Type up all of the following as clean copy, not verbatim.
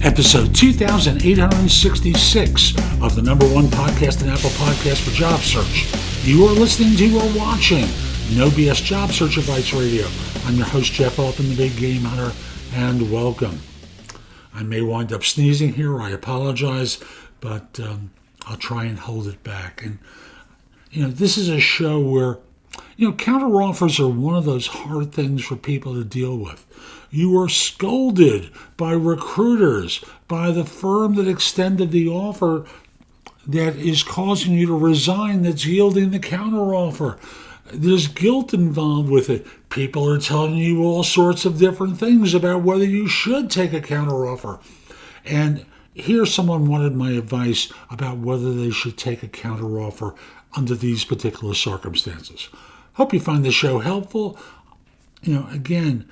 Episode 2866 of the number one podcast and Apple Podcast for Job Search. You are listening to or watching No BS Job Search Advice Radio. I'm your host, Jeff Altman, the Big Game Hunter, and welcome. I may wind up sneezing here. I apologize, but I'll try and hold it back. And, this is a show where, counteroffers are one of those hard things for people to deal with. You are scolded by recruiters, by the firm that extended the offer that is causing you to resign, that's yielding the counteroffer. There's guilt involved with it. People are telling you all sorts of different things about whether you should take a counteroffer. And here someone wanted my advice about whether they should take a counteroffer under these particular circumstances. Hope you find the show helpful. Again,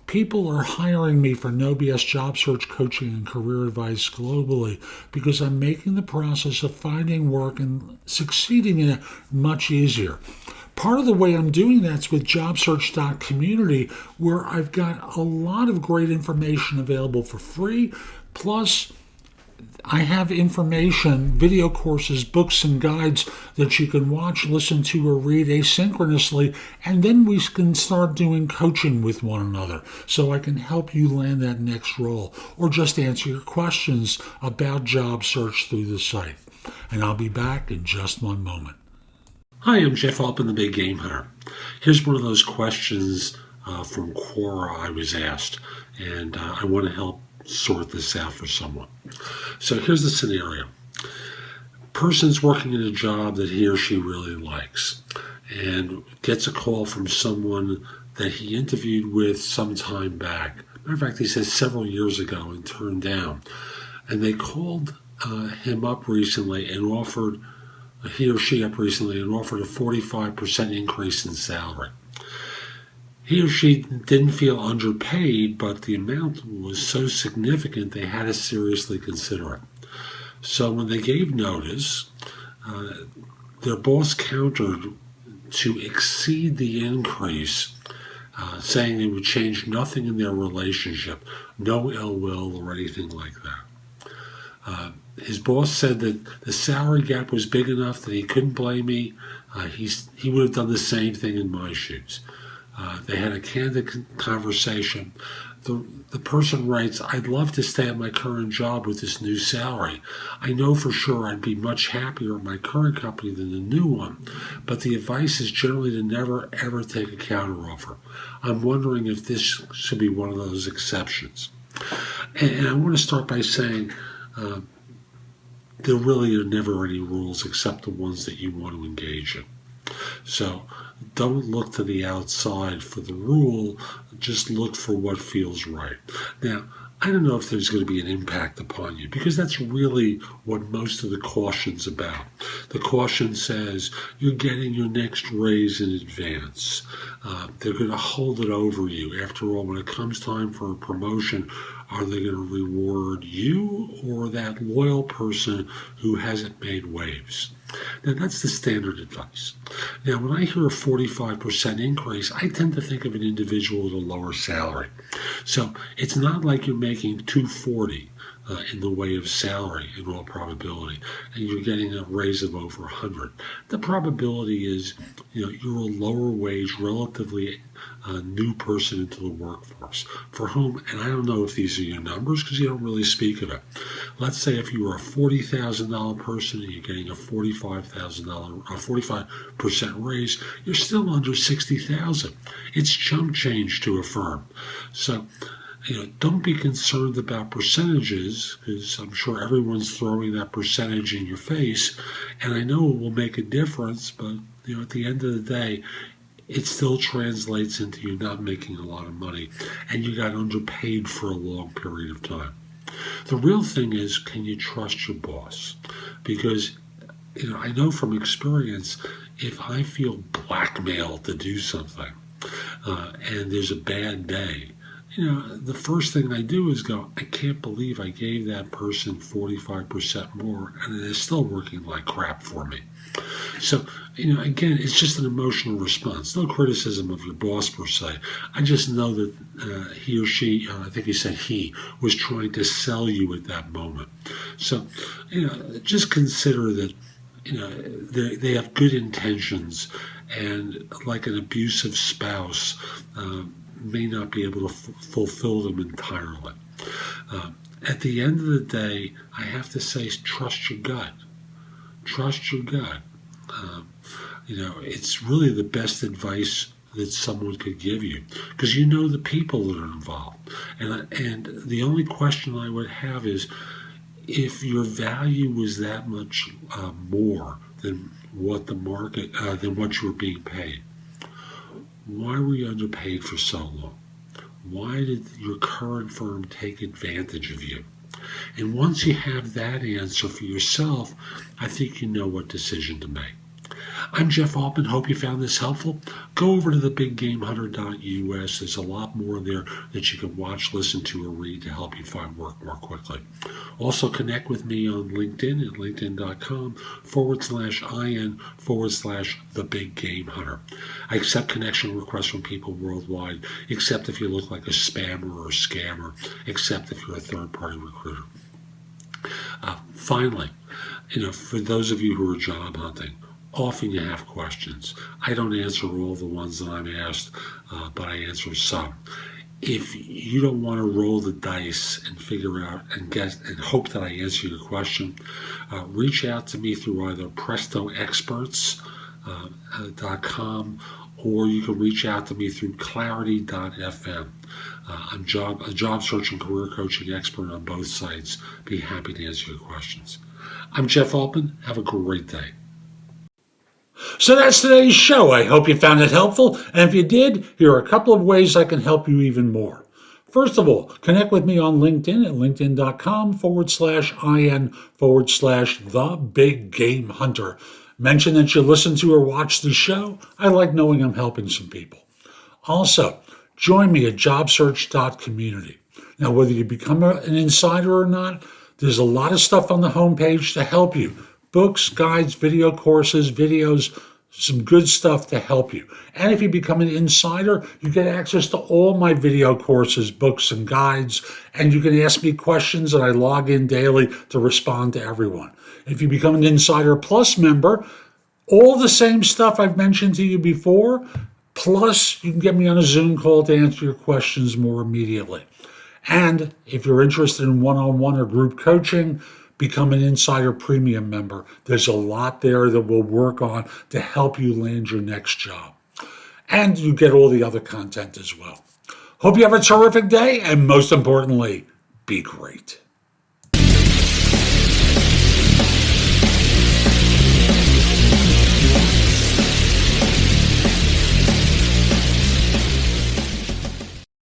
people are hiring me for No BS job search coaching and career advice globally because I'm making the process of finding work and succeeding in it much easier. Part of the way I'm doing that's with JobSearch.Community, where I've got a lot of great information available for free, plus I have information, video courses, books, and guides that you can watch, listen to, or read asynchronously, and then we can start doing coaching with one another so I can help you land that next role or just answer your questions about job search through the site. And I'll be back in just one moment. Hi, I'm Jeff Altman, the Big Game Hunter. Here's one of those questions from Quora I was asked, and I want to help sort this out for someone. So here's the scenario. Person's working in a job that he or she really likes and gets a call from someone that he interviewed with some time back. Matter of fact, he says several years ago and turned down. And they called him up recently and offered, he or she up recently and offered a 45% increase in salary. He or she didn't feel underpaid, but the amount was so significant they had to seriously consider it. So when they gave notice, their boss countered to exceed the increase, saying it would change nothing in their relationship, no ill will or anything like that. His boss said that the salary gap was big enough that he couldn't blame me. He would have done the same thing in my shoes. They had a candid conversation. The person writes, I'd love to stay at my current job with this new salary. I know for sure I'd be much happier at my current company than the new one, but the advice is generally to never, ever take a counteroffer. I'm wondering if this should be one of those exceptions. And I want to start by saying there really are never any rules except the ones that you want to engage in. So don't look to the outside for the rule, just look for what feels right. Now, I don't know if there's going to be an impact upon you because that's really what most of the caution's about. The caution says you're getting your next raise in advance. They're going to hold it over you. After all, when it comes time for a promotion, are they going to reward you or that loyal person who hasn't made waves? Now, that's the standard advice. Now, when I hear a 45% increase, I tend to think of an individual with a lower salary. So it's not like you're making $240 in the way of salary in all probability, and you're getting a raise of over $100. The probability is, you're a lower wage, relatively new person into the workforce for whom, and I don't know if these are your numbers because you don't really speak of it. Let's say if you were a $40,000 person and you're getting a $45% raise, you're still under $60,000. It's chump change to a firm. So, don't be concerned about percentages because I'm sure everyone's throwing that percentage in your face, and I know it will make a difference, but at the end of the day, it still translates into you not making a lot of money and you got underpaid for a long period of time. The real thing is, can you trust your boss? Because, I know from experience, if I feel blackmailed to do something and there's a bad day, the first thing I do is go, I can't believe I gave that person 45% more and it is still working like crap for me. So, again, it's just an emotional response. No criticism of your boss per se. I just know that he or she, I think he said he, was trying to sell you at that moment. So, just consider that, they have good intentions, and like an abusive spouse, may not be able to fulfill them entirely. At the end of the day, I have to say, trust your gut. Trust your gut. It's really the best advice that someone could give you, because you know the people that are involved. And the only question I would have is, if your value was that much more than what the market, than what you were being paid, why were you underpaid for so long? Why did your current firm take advantage of you? And once you have that answer for yourself, I think you know what decision to make. I'm Jeff Altman. Hope you found this helpful. Go over to thebiggamehunter.us. There's a lot more there that you can watch, listen to, or read to help you find work more quickly. Also, connect with me on LinkedIn at linkedin.com/IN/thebiggamehunter. I accept connection requests from people worldwide, except if you look like a spammer or a scammer, except if you're a third-party recruiter. Finally, for those of you who are job hunting, often you have questions. I don't answer all the ones that I'm asked, but I answer some. If you don't want to roll the dice and figure out and guess and hope that I answer your question, reach out to me through either PrestoExperts.com, or you can reach out to me through Clarity.fm. I'm a job search and career coaching expert on both sites. Be happy to answer your questions. I'm Jeff Altman. Have a great day. So that's today's show. I hope you found it helpful. And if you did, here are a couple of ways I can help you even more. First of all, connect with me on LinkedIn at linkedin.com/IN/the-big-game-hunter. Mention that you listen to or watch the show. I like knowing I'm helping some people. Also, join me at JobSearch.Community. Now, whether you become an insider or not, there's a lot of stuff on the homepage to help you. Books, guides, video courses, videos, some good stuff to help you. And if you become an insider, you get access to all my video courses, books, and guides, and you can ask me questions, and I log in daily to respond to everyone. If you become an Insider Plus member, all the same stuff I've mentioned to you before, plus you can get me on a Zoom call to answer your questions more immediately. And if you're interested in one-on-one or group coaching, become an Insider Premium member. There's a lot there that we'll work on to help you land your next job. And you get all the other content as well. Hope you have a terrific day, and most importantly, be great.